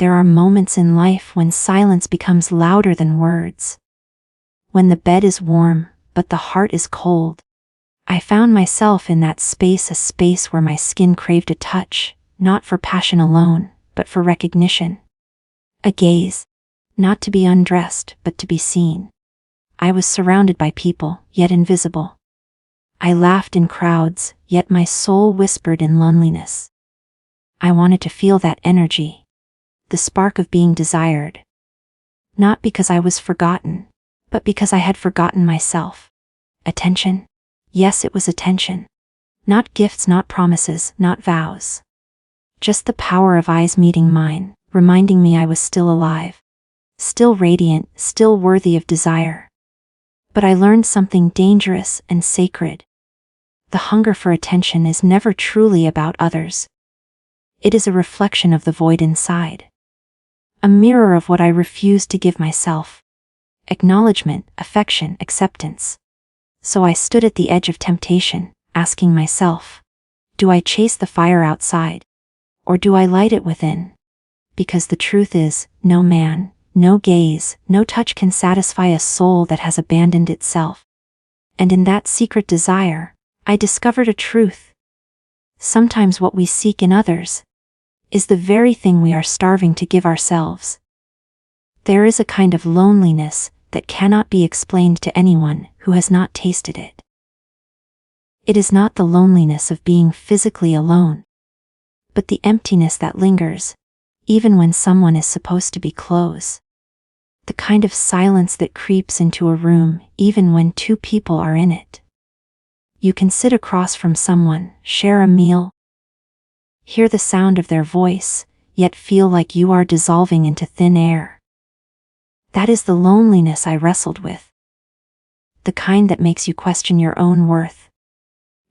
there are moments in life when silence becomes louder than words. When the bed is warm, but the heart is cold. I found myself in that space, a space where my skin craved a touch, not for passion alone, but for recognition. A gaze, not to be undressed, but to be seen. I was surrounded by people, yet invisible. I laughed in crowds, yet my soul whispered in loneliness. I wanted to feel that energy, the spark of being desired. Not because I was forgotten, but because I had forgotten myself. Attention? Yes, it was attention. Not gifts, not promises, not vows. Just the power of eyes meeting mine, reminding me I was still alive. Still radiant, still worthy of desire. But I learned something dangerous and sacred. The hunger for attention is never truly about others. It is a reflection of the void inside. A mirror of what I refuse to give myself. Acknowledgement, affection, acceptance. So I stood at the edge of temptation, asking myself, do I chase the fire outside? Or do I light it within? Because the truth is, no man, no gaze, no touch can satisfy a soul that has abandoned itself. And in that secret desire, I discovered a truth. Sometimes what we seek in others is the very thing we are starving to give ourselves. There is a kind of loneliness that cannot be explained to anyone who has not tasted it. It is not the loneliness of being physically alone, but the emptiness that lingers, even when someone is supposed to be close. The kind of silence that creeps into a room even when two people are in it. You can sit across from someone, share a meal, hear the sound of their voice, yet feel like you are dissolving into thin air. That is the loneliness I wrestled with. The kind that makes you question your own worth,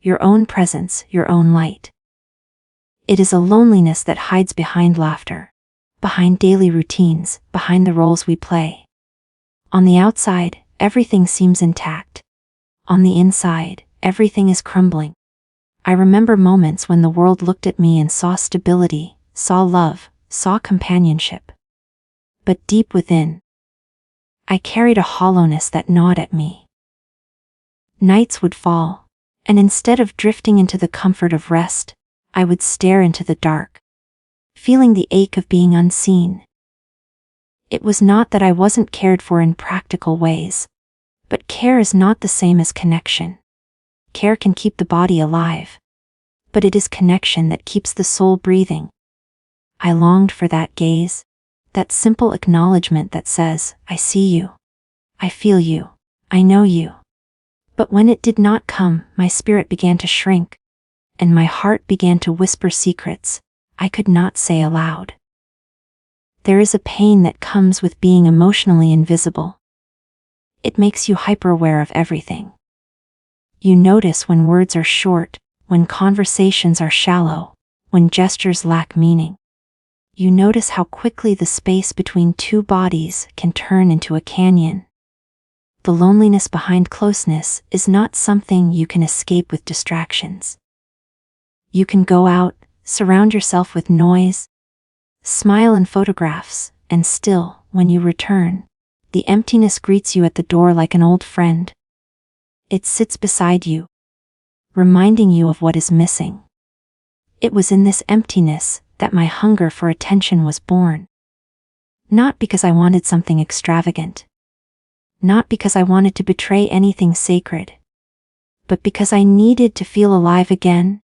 your own presence, your own light. It is a loneliness that hides behind laughter, behind daily routines, behind the roles we play. On the outside, everything seems intact. On the inside, everything is crumbling. I remember moments when the world looked at me and saw stability, saw love, saw companionship. But deep within, I carried a hollowness that gnawed at me. Nights would fall, and instead of drifting into the comfort of rest, I would stare into the dark, feeling the ache of being unseen. It was not that I wasn't cared for in practical ways, but care is not the same as connection. Care can keep the body alive, but it is connection that keeps the soul breathing. I longed for that gaze, that simple acknowledgement that says, I see you, I feel you, I know you. But when it did not come, my spirit began to shrink, and my heart began to whisper secrets I could not say aloud. There is a pain that comes with being emotionally invisible. It makes you hyper-aware of everything. You notice when words are short, when conversations are shallow, when gestures lack meaning. You notice how quickly the space between two bodies can turn into a canyon. The loneliness behind closeness is not something you can escape with distractions. You can go out, surround yourself with noise, smile in photographs, and still, when you return, the emptiness greets you at the door like an old friend. It sits beside you, reminding you of what is missing. It was in this emptiness that my hunger for attention was born. Not because I wanted something extravagant. Not because I wanted to betray anything sacred. But because I needed to feel alive again.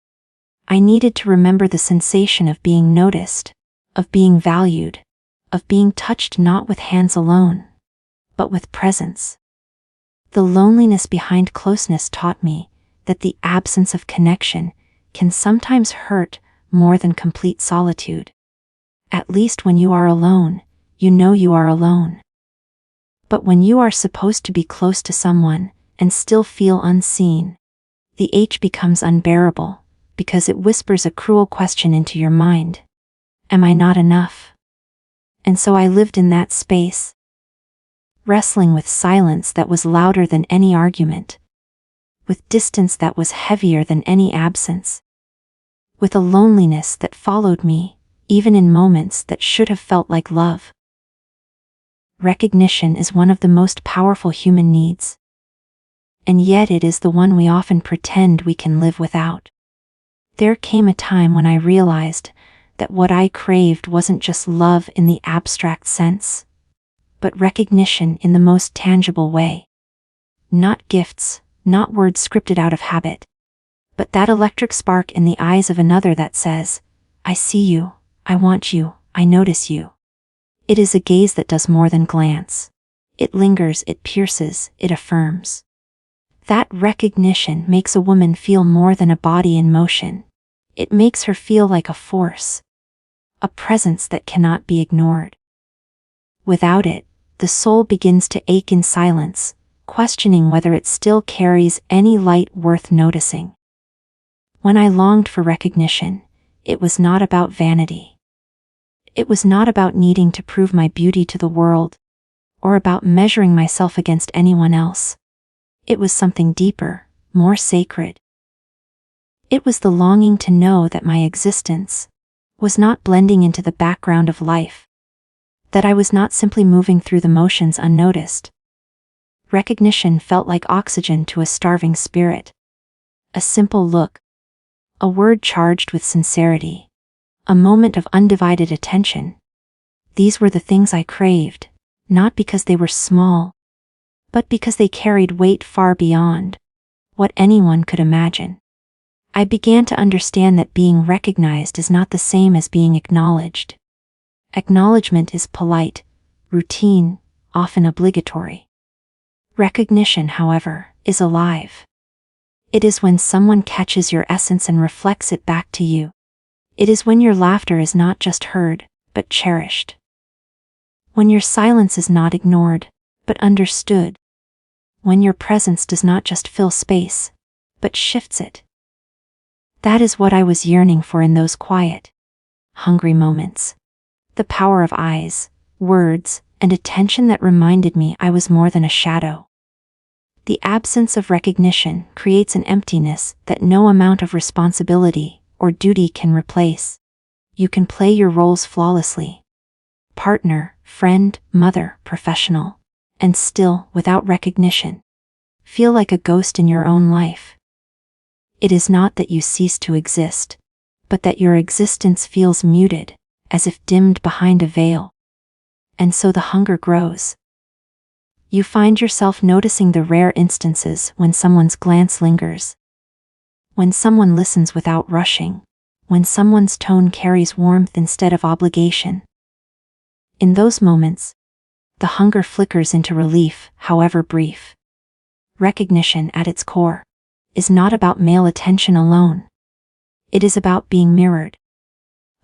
I needed to remember the sensation of being noticed, of being valued, of being touched not with hands alone, but with presence. The loneliness behind closeness taught me that the absence of connection can sometimes hurt more than complete solitude. At least when you are alone, you know you are alone. But when you are supposed to be close to someone and still feel unseen, the ache becomes unbearable because it whispers a cruel question into your mind. Am I not enough? And so I lived in that space, wrestling with silence that was louder than any argument, with distance that was heavier than any absence, with a loneliness that followed me, even in moments that should have felt like love. Recognition is one of the most powerful human needs. And yet it is the one we often pretend we can live without. There came a time when I realized that what I craved wasn't just love in the abstract sense, but recognition in the most tangible way. Not gifts, not words scripted out of habit, but that electric spark in the eyes of another that says, "I see you, I want you, I notice you." It is a gaze that does more than glance. It lingers, it pierces, it affirms. That recognition makes a woman feel more than a body in motion. It makes her feel like a force, a presence that cannot be ignored. Without it, the soul begins to ache in silence, questioning whether it still carries any light worth noticing. When I longed for recognition, it was not about vanity. It was not about needing to prove my beauty to the world, or about measuring myself against anyone else. It was something deeper, more sacred. It was the longing to know that my existence was not blending into the background of life, that I was not simply moving through the motions unnoticed. Recognition felt like oxygen to a starving spirit. A simple look, a word charged with sincerity, a moment of undivided attention. These were the things I craved, not because they were small, but because they carried weight far beyond what anyone could imagine. I began to understand that being recognized is not the same as being acknowledged. Acknowledgement is polite, routine, often obligatory. Recognition, however, is alive. It is when someone catches your essence and reflects it back to you. It is when your laughter is not just heard, but cherished. When your silence is not ignored, but understood. When your presence does not just fill space, but shifts it. That is what I was yearning for in those quiet, hungry moments. The power of eyes, words, and attention that reminded me I was more than a shadow. The absence of recognition creates an emptiness that no amount of responsibility or duty can replace. You can play your roles flawlessly. Partner, friend, mother, professional, and still, without recognition, feel like a ghost in your own life. It is not that you cease to exist, but that your existence feels muted, as if dimmed behind a veil. And so the hunger grows. You find yourself noticing the rare instances when someone's glance lingers, when someone listens without rushing, when someone's tone carries warmth instead of obligation. In those moments, the hunger flickers into relief, however brief. Recognition at its core is not about male attention alone. It is about being mirrored,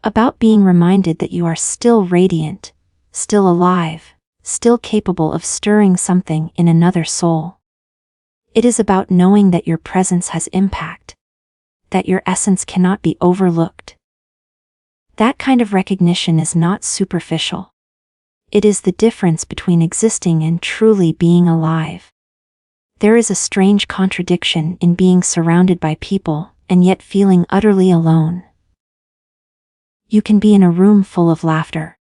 about being reminded that you are still radiant, still alive, still capable of stirring something in another soul. It is about knowing that your presence has impact, that your essence cannot be overlooked. That kind of recognition is not superficial. It is the difference between existing and truly being alive. There is a strange contradiction in being surrounded by people and yet feeling utterly alone. You can be in a room full of laughter,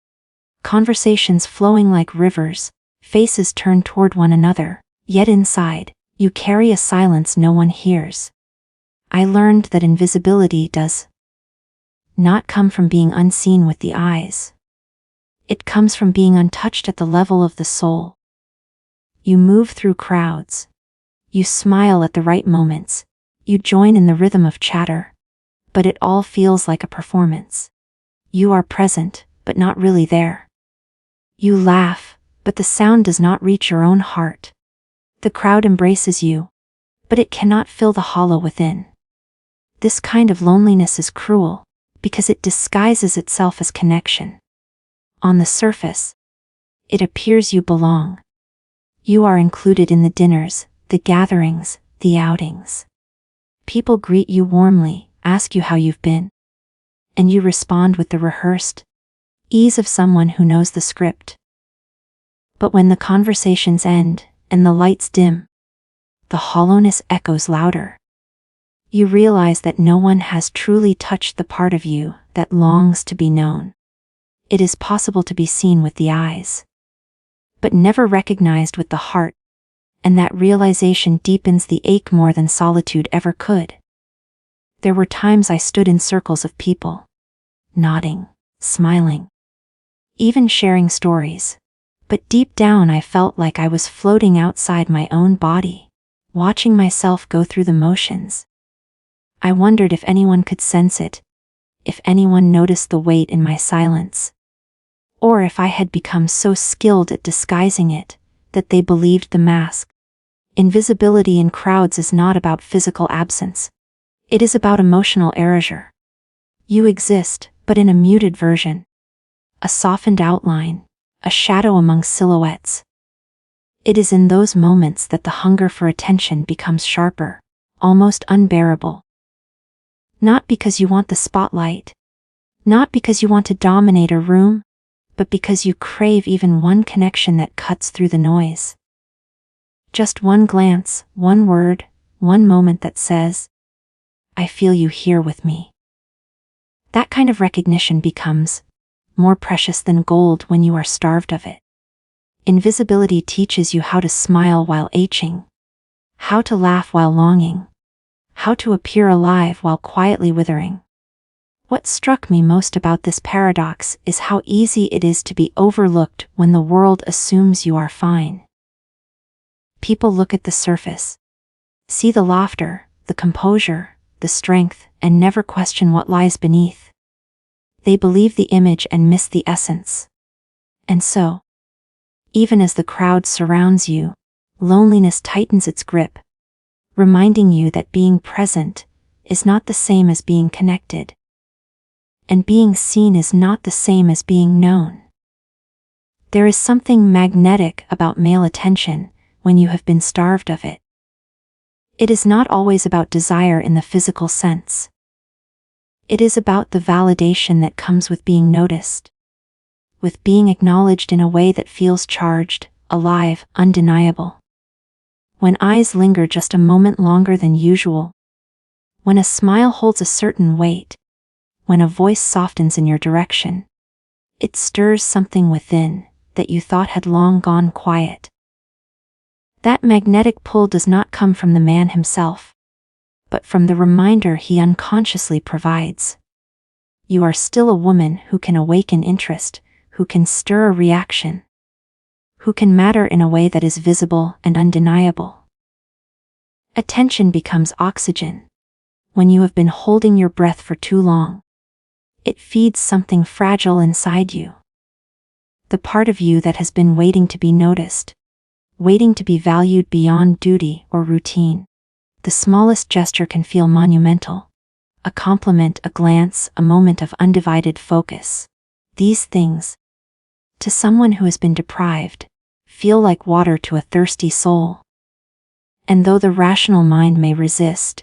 conversations flowing like rivers, faces turned toward one another, yet inside, you carry a silence no one hears. I learned that invisibility does not come from being unseen with the eyes. It comes from being untouched at the level of the soul. You move through crowds. You smile at the right moments. You join in the rhythm of chatter. But it all feels like a performance. You are present, but not really there. You laugh, but the sound does not reach your own heart. The crowd embraces you, but it cannot fill the hollow within. This kind of loneliness is cruel, because it disguises itself as connection. On the surface, it appears you belong. You are included in the dinners, the gatherings, the outings. People greet you warmly, ask you how you've been. And you respond with the rehearsed ease of someone who knows the script. But when the conversations end, and the lights dim, the hollowness echoes louder. You realize that no one has truly touched the part of you that longs to be known. It is possible to be seen with the eyes, but never recognized with the heart, and that realization deepens the ache more than solitude ever could. There were times I stood in circles of people, nodding, smiling, even sharing stories, but deep down I felt like I was floating outside my own body, watching myself go through the motions. I wondered if anyone could sense it, if anyone noticed the weight in my silence, or if I had become so skilled at disguising it that they believed the mask. Invisibility in crowds is not about physical absence. It is about emotional erasure. You exist, but in a muted version. A softened outline, a shadow among silhouettes. It is in those moments that the hunger for attention becomes sharper, almost unbearable. Not because you want the spotlight, not because you want to dominate a room, but because you crave even one connection that cuts through the noise. Just one glance, one word, one moment that says, "I feel you here with me." That kind of recognition becomes more precious than gold when you are starved of it. Invisibility teaches you how to smile while aching, how to laugh while longing, how to appear alive while quietly withering. What struck me most about this paradox is how easy it is to be overlooked when the world assumes you are fine. People look at the surface, see the laughter, the composure, the strength, and never question what lies beneath. They believe the image and miss the essence. And so, even as the crowd surrounds you, loneliness tightens its grip, reminding you that being present is not the same as being connected, and being seen is not the same as being known. There is something magnetic about male attention when you have been starved of it. It is not always about desire in the physical sense. It is about the validation that comes with being noticed, with being acknowledged in a way that feels charged, alive, undeniable. When eyes linger just a moment longer than usual, when a smile holds a certain weight, when a voice softens in your direction, it stirs something within that you thought had long gone quiet. That magnetic pull does not come from the man himself, but from the reminder he unconsciously provides. You are still a woman who can awaken interest, who can stir a reaction, who can matter in a way that is visible and undeniable. Attention becomes oxygen. When you have been holding your breath for too long, it feeds something fragile inside you. The part of you that has been waiting to be noticed, waiting to be valued beyond duty or routine. The smallest gesture can feel monumental. A compliment, a glance, a moment of undivided focus. These things, to someone who has been deprived, feel like water to a thirsty soul. And though the rational mind may resist,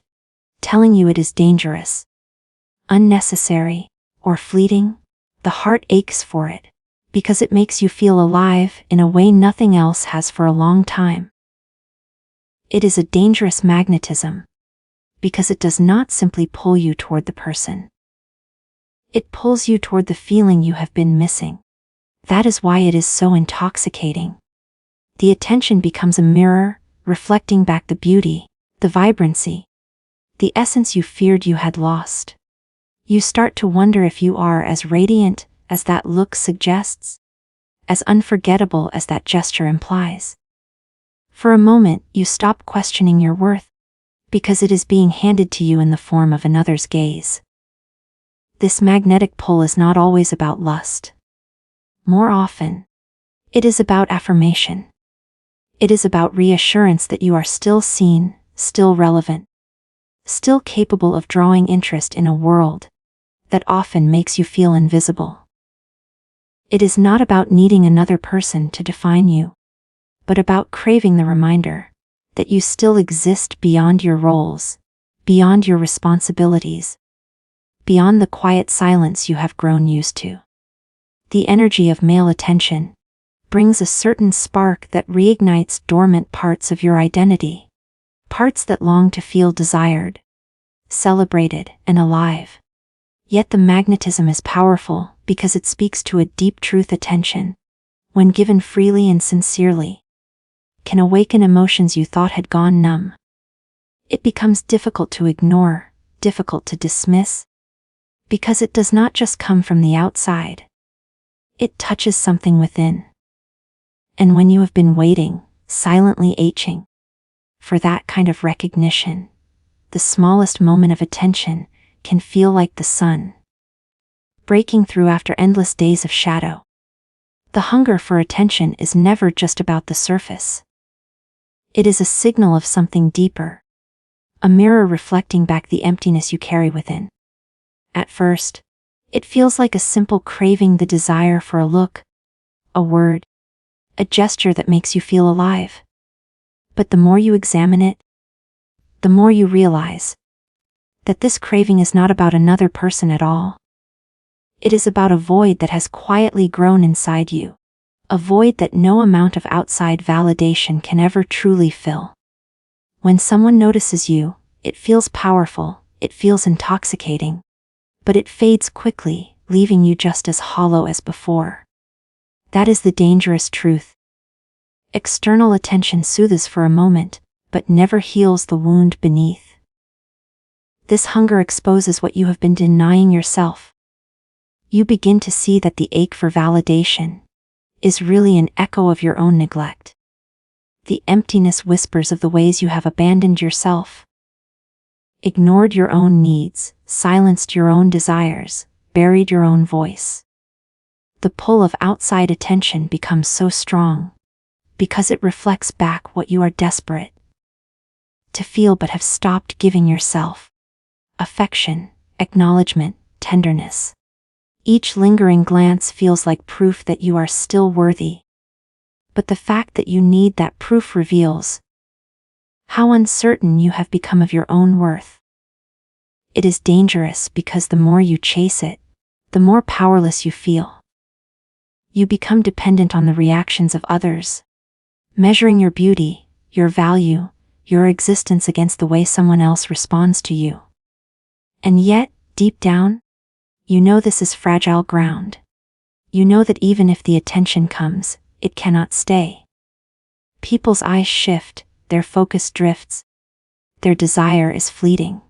telling you it is dangerous, unnecessary, or fleeting, the heart aches for it, because it makes you feel alive in a way nothing else has for a long time. It is a dangerous magnetism, because it does not simply pull you toward the person. It pulls you toward the feeling you have been missing. That is why it is so intoxicating. The attention becomes a mirror, reflecting back the beauty, the vibrancy, the essence you feared you had lost. You start to wonder if you are as radiant as that look suggests, as unforgettable as that gesture implies. For a moment, you stop questioning your worth, because it is being handed to you in the form of another's gaze. This magnetic pull is not always about lust. More often, it is about affirmation. It is about reassurance that you are still seen, still relevant, still capable of drawing interest in a world that often makes you feel invisible. It is not about needing another person to define you, but about craving the reminder that you still exist beyond your roles, beyond your responsibilities, beyond the quiet silence you have grown used to. The energy of male attention brings a certain spark that reignites dormant parts of your identity, parts that long to feel desired, celebrated, and alive. Yet the magnetism is powerful because it speaks to a deep truth. Attention, when given freely and sincerely, can awaken emotions you thought had gone numb. It becomes difficult to ignore, difficult to dismiss, because it does not just come from the outside. It touches something within. And when you have been waiting, silently aching, for that kind of recognition, the smallest moment of attention can feel like the sun breaking through after endless days of shadow. The hunger for attention is never just about the surface. It is a signal of something deeper, a mirror reflecting back the emptiness you carry within. At first, it feels like a simple craving, the desire for a look, a word, a gesture that makes you feel alive. But the more you examine it, the more you realize that this craving is not about another person at all. It is about a void that has quietly grown inside you, a void that no amount of outside validation can ever truly fill. When someone notices you, it feels powerful, it feels intoxicating, but it fades quickly, leaving you just as hollow as before. That is the dangerous truth. External attention soothes for a moment, but never heals the wound beneath. This hunger exposes what you have been denying yourself. You begin to see that the ache for validation is really an echo of your own neglect. The emptiness whispers of the ways you have abandoned yourself, ignored your own needs, silenced your own desires, buried your own voice. The pull of outside attention becomes so strong because it reflects back what you are desperate to feel but have stopped giving yourself: affection, acknowledgement, tenderness. Each lingering glance feels like proof that you are still worthy. But the fact that you need that proof reveals how uncertain you have become of your own worth. It is dangerous because the more you chase it, the more powerless you feel. You become dependent on the reactions of others, measuring your beauty, your value, your existence against the way someone else responds to you. And yet, deep down, you know this is fragile ground. You know that even if the attention comes, it cannot stay. People's eyes shift, their focus drifts, their desire is fleeting.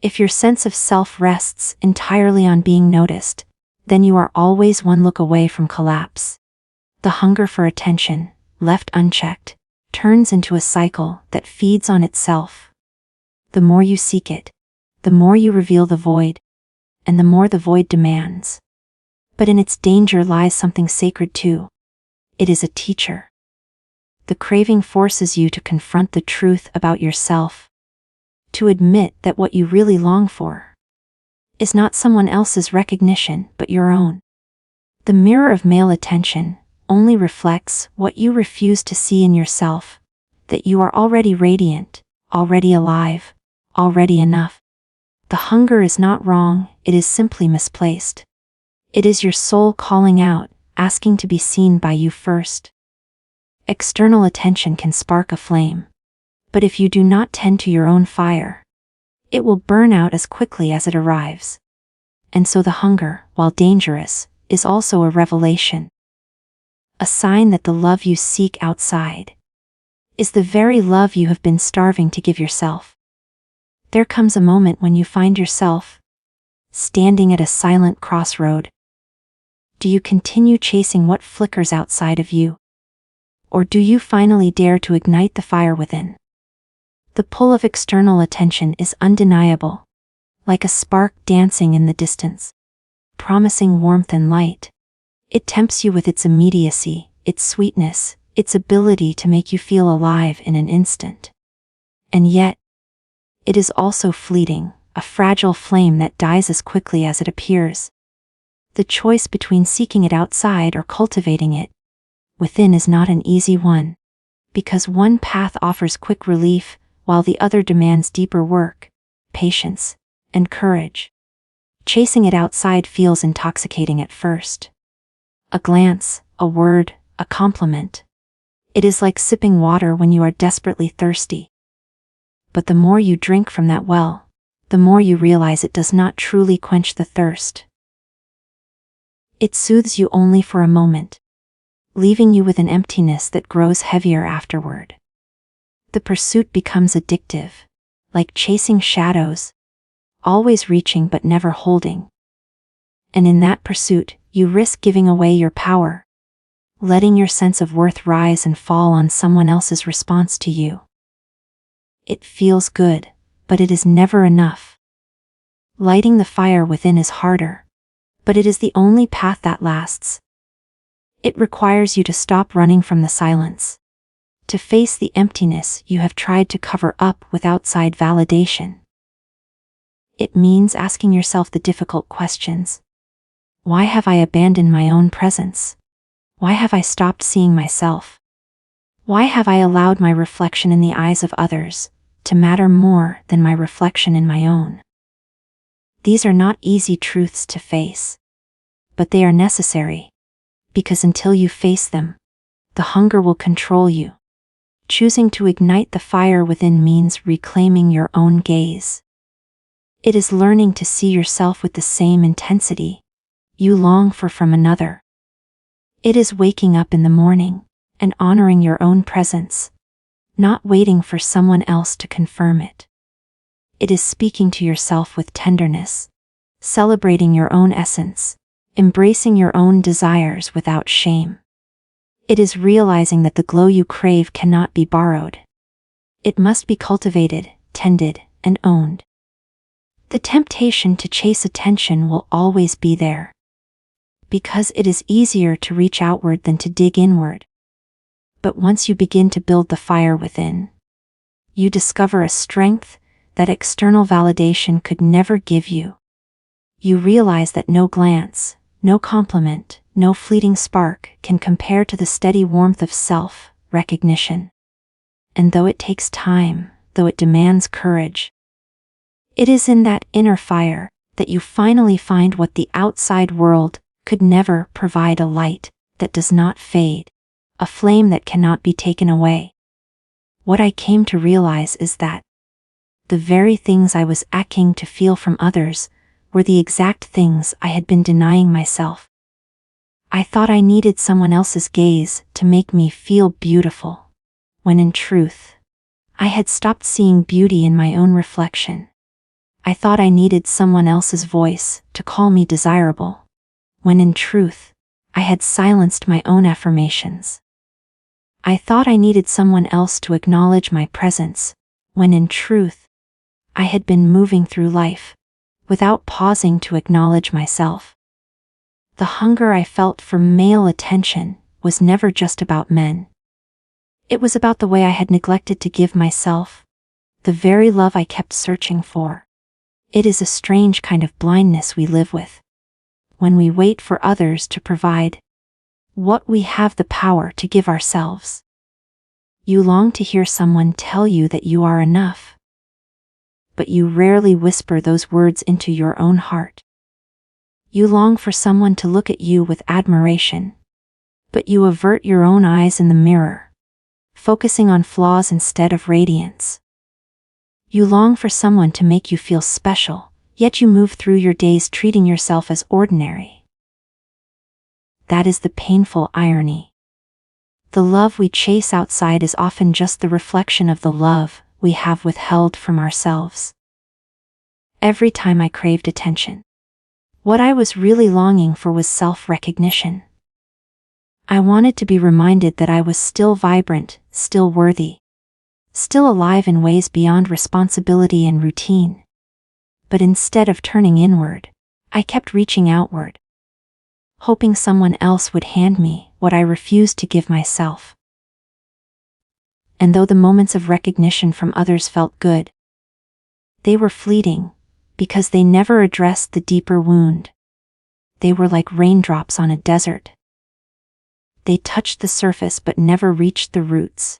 If your sense of self rests entirely on being noticed, then you are always one look away from collapse. The hunger for attention, left unchecked, turns into a cycle that feeds on itself. The more you seek it, the more you reveal the void, and the more the void demands. But in its danger lies something sacred too. It is a teacher. The craving forces you to confront the truth about yourself, to admit that what you really long for is not someone else's recognition but your own. The mirror of male attention only reflects what you refuse to see in yourself, that you are already radiant, already alive, already enough. The hunger is not wrong, it is simply misplaced. It is your soul calling out, asking to be seen by you first. External attention can spark a flame, but if you do not tend to your own fire, it will burn out as quickly as it arrives. And so the hunger, while dangerous, is also a revelation. A sign that the love you seek outside is the very love you have been starving to give yourself. There comes a moment when you find yourself standing at a silent crossroad. Do you continue chasing what flickers outside of you? Or do you finally dare to ignite the fire within? The pull of external attention is undeniable, like a spark dancing in the distance, promising warmth and light. It tempts you with its immediacy, its sweetness, its ability to make you feel alive in an instant. And yet, it is also fleeting, a fragile flame that dies as quickly as it appears. The choice between seeking it outside or cultivating it within is not an easy one, because one path offers quick relief, while the other demands deeper work, patience, and courage. Chasing it outside feels intoxicating at first. A glance, a word, a compliment. It is like sipping water when you are desperately thirsty. But the more you drink from that well, the more you realize it does not truly quench the thirst. It soothes you only for a moment, leaving you with an emptiness that grows heavier afterward. The pursuit becomes addictive, like chasing shadows, always reaching but never holding. And in that pursuit, you risk giving away your power, letting your sense of worth rise and fall on someone else's response to you. It feels good, but it is never enough. Lighting the fire within is harder, but it is the only path that lasts. It requires you to stop running from the silence, to face the emptiness you have tried to cover up with outside validation. It means asking yourself the difficult questions. Why have I abandoned my own presence? Why have I stopped seeing myself? Why have I allowed my reflection in the eyes of others to matter more than my reflection in my own? These are not easy truths to face, but they are necessary, because until you face them, the hunger will control you. Choosing to ignite the fire within means reclaiming your own gaze. It is learning to see yourself with the same intensity you long for from another. It is waking up in the morning and honoring your own presence, not waiting for someone else to confirm it. It is speaking to yourself with tenderness, celebrating your own essence, embracing your own desires without shame. It is realizing that the glow you crave cannot be borrowed. It must be cultivated, tended, and owned. The temptation to chase attention will always be there, because it is easier to reach outward than to dig inward. But once you begin to build the fire within, you discover a strength that external validation could never give you. You realize that no glance, no compliment, no fleeting spark can compare to the steady warmth of self-recognition. And though it takes time, though it demands courage, it is in that inner fire that you finally find what the outside world could never provide: a light that does not fade, a flame that cannot be taken away. What I came to realize is that the very things I was aching to feel from others were the exact things I had been denying myself. I thought I needed someone else's gaze to make me feel beautiful, when in truth, I had stopped seeing beauty in my own reflection. I thought I needed someone else's voice to call me desirable, when in truth, I had silenced my own affirmations. I thought I needed someone else to acknowledge my presence, when in truth, I had been moving through life without pausing to acknowledge myself. The hunger I felt for male attention was never just about men. It was about the way I had neglected to give myself the very love I kept searching for. It is a strange kind of blindness we live with, when we wait for others to provide what we have the power to give ourselves. You long to hear someone tell you that you are enough, but you rarely whisper those words into your own heart. You long for someone to look at you with admiration, but you avert your own eyes in the mirror, focusing on flaws instead of radiance. You long for someone to make you feel special, yet you move through your days treating yourself as ordinary. That is the painful irony. The love we chase outside is often just the reflection of the love we have withheld from ourselves. Every time I craved attention, what I was really longing for was self-recognition. I wanted to be reminded that I was still vibrant, still worthy, still alive in ways beyond responsibility and routine. But instead of turning inward, I kept reaching outward, hoping someone else would hand me what I refused to give myself. And though the moments of recognition from others felt good, they were fleeting, because they never addressed the deeper wound. They were like raindrops on a desert. They touched the surface but never reached the roots.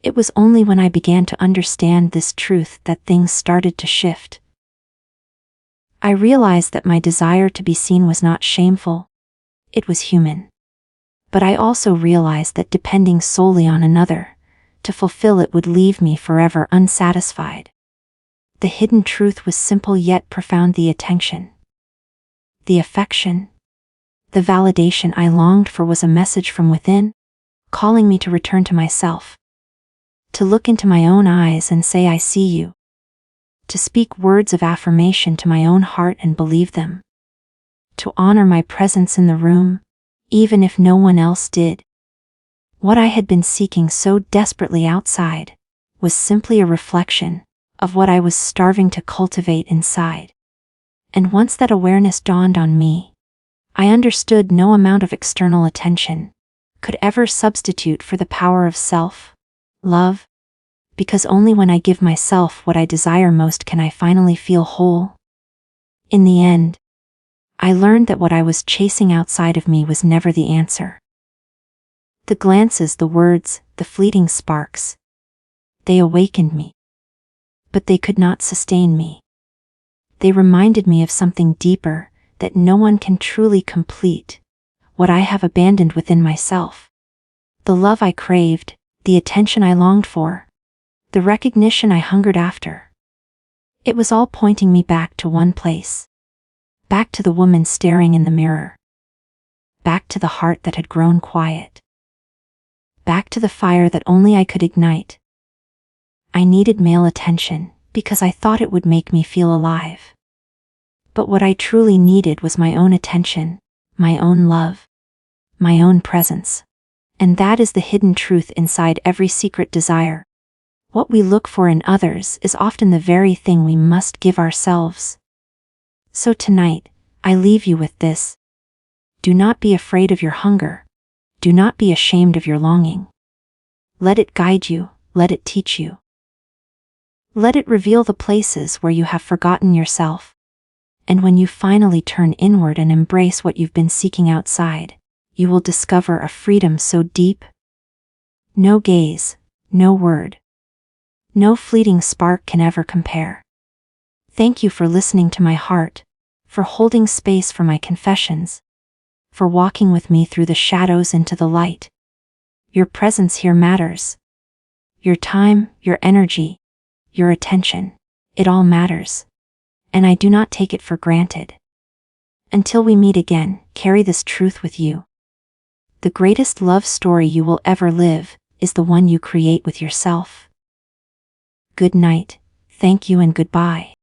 It was only when I began to understand this truth that things started to shift. I realized that my desire to be seen was not shameful. It was human. But I also realized that depending solely on another to fulfill it would leave me forever unsatisfied. The hidden truth was simple yet profound: the attention, the affection, the validation I longed for was a message from within, calling me to return to myself, to look into my own eyes and say, "I see you," to speak words of affirmation to my own heart and believe them, to honor my presence in the room, even if no one else did. What I had been seeking so desperately outside was simply a reflection of what I was starving to cultivate inside. And once that awareness dawned on me, I understood no amount of external attention could ever substitute for the power of self-love, because only when I give myself what I desire most can I finally feel whole. In the end, I learned that what I was chasing outside of me was never the answer. The glances, the words, the fleeting sparks, they awakened me, but they could not sustain me. They reminded me of something deeper that no one can truly complete, what I have abandoned within myself. The love I craved, the attention I longed for, the recognition I hungered after. It was all pointing me back to one place. Back to the woman staring in the mirror. Back to the heart that had grown quiet. Back to the fire that only I could ignite. I needed male attention because I thought it would make me feel alive. But what I truly needed was my own attention, my own love, my own presence. And that is the hidden truth inside every secret desire. What we look for in others is often the very thing we must give ourselves. So tonight, I leave you with this. Do not be afraid of your hunger. Do not be ashamed of your longing. Let it guide you, let it teach you. Let it reveal the places where you have forgotten yourself. And when you finally turn inward and embrace what you've been seeking outside, you will discover a freedom so deep. No gaze, no word, no fleeting spark can ever compare. Thank you for listening to my heart, for holding space for my confessions, for walking with me through the shadows into the light. Your presence here matters. Your time, your energy, your attention, it all matters. And I do not take it for granted. Until we meet again, carry this truth with you. The greatest love story you will ever live is the one you create with yourself. Good night, thank you and goodbye.